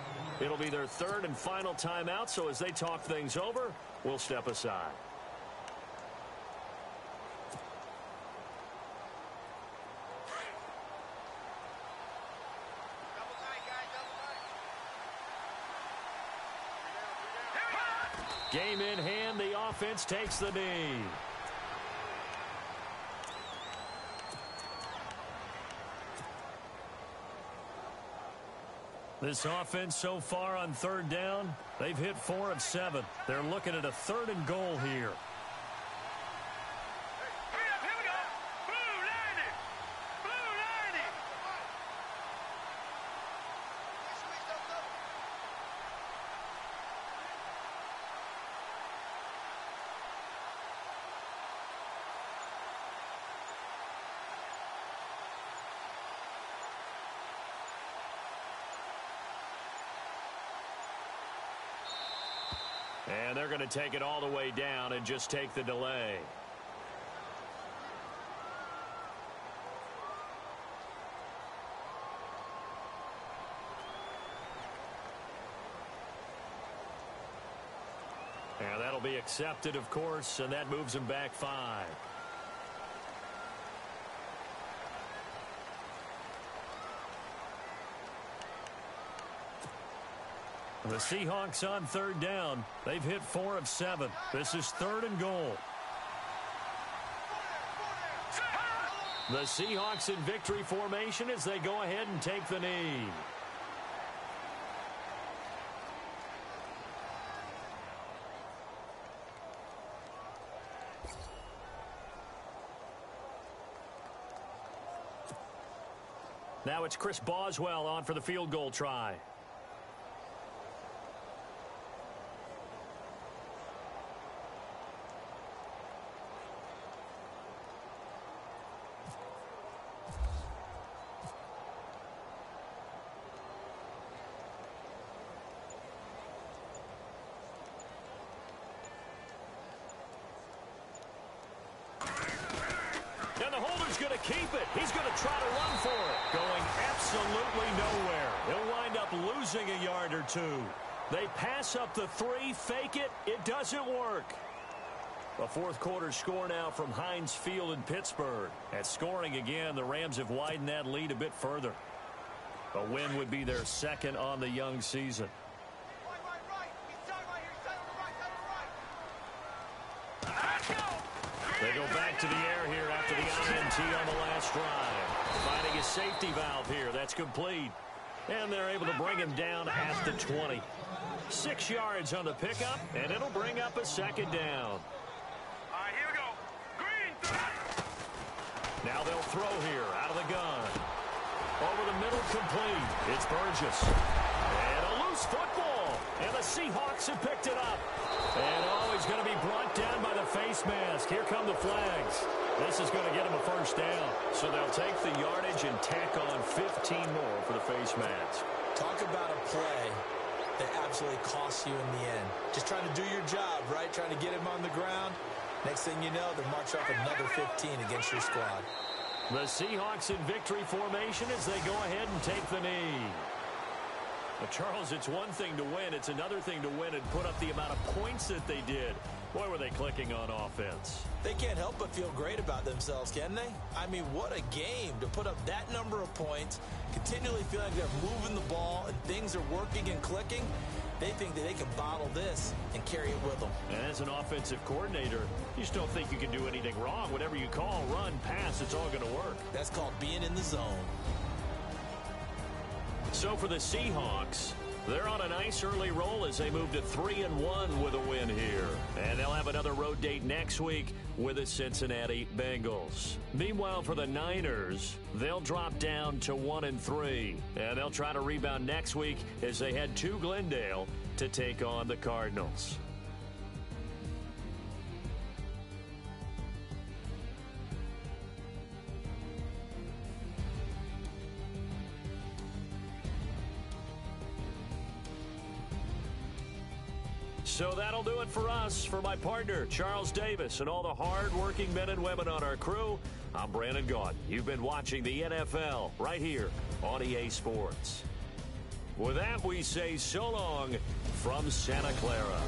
It'll be their 3rd and final timeout, so as they talk things over, we'll step aside. Game in hand, the offense takes the knee. This offense so far on 3rd down, they've hit 4 of 7. They're looking at a 3rd and goal here. And they're going to take it all the way down and just take the delay. And that'll be accepted, of course, and that moves them back 5. The Seahawks on 3rd down. They've hit 4 of 7. This is 3rd and goal. The Seahawks in victory formation as they go ahead and take the knee. Now it's Chris Boswell on for the field goal try. Keep it. He's going to try to run for it. Going absolutely nowhere. He'll wind up losing a yard or 2. They pass up the 3, fake it. It doesn't work. A 4th quarter score now from Heinz Field in Pittsburgh. At scoring again, the Rams have widened that lead a bit further. A win would be their 2nd on the young season. They go back to the air here after the INT on the last drive. Finding a safety valve here. That's complete. And they're able to bring him down at the 20. 6 yards on the pickup, and it'll bring up a 2nd down. All right, here we go. Green. Now Now they'll throw here out of the gun. Over the middle, complete. It's Burgess. And a loose football. And the Seahawks have picked it up. And he's going to be brought down by the face mask. Here come the flags. This is going to get him a first down. So they'll take the yardage and tack on 15 more for the face mask. Talk about a play that absolutely costs you in the end. Just trying to do your job, right? Trying to get him on the ground. Next thing you know, they march up another 15 against your squad. The Seahawks in victory formation as they go ahead and take the knee. But Charles, it's one thing to win. It's another thing to win and put up the amount of points that they did. Boy, were they clicking on offense. They can't help but feel great about themselves, can they? I mean, what a game to put up that number of points, continually feeling like they're moving the ball and things are working and clicking. They think that they can bottle this and carry it with them. And as an offensive coordinator, you just don't think you can do anything wrong. Whatever you call, run, pass, it's all going to work. That's called being in the zone. So for the Seahawks, they're on a nice early roll as they move to 3-1 with a win here. And they'll have another road date next week with the Cincinnati Bengals. Meanwhile, for the Niners, they'll drop down to 1-3. And they'll try to rebound next week as they head to Glendale to take on the Cardinals. So that'll do it for us. For my partner, Charles Davis, and all the hard-working men and women on our crew, I'm Brandon Gaudin. You've been watching the NFL right here on EA Sports. With that, we say so long from Santa Clara.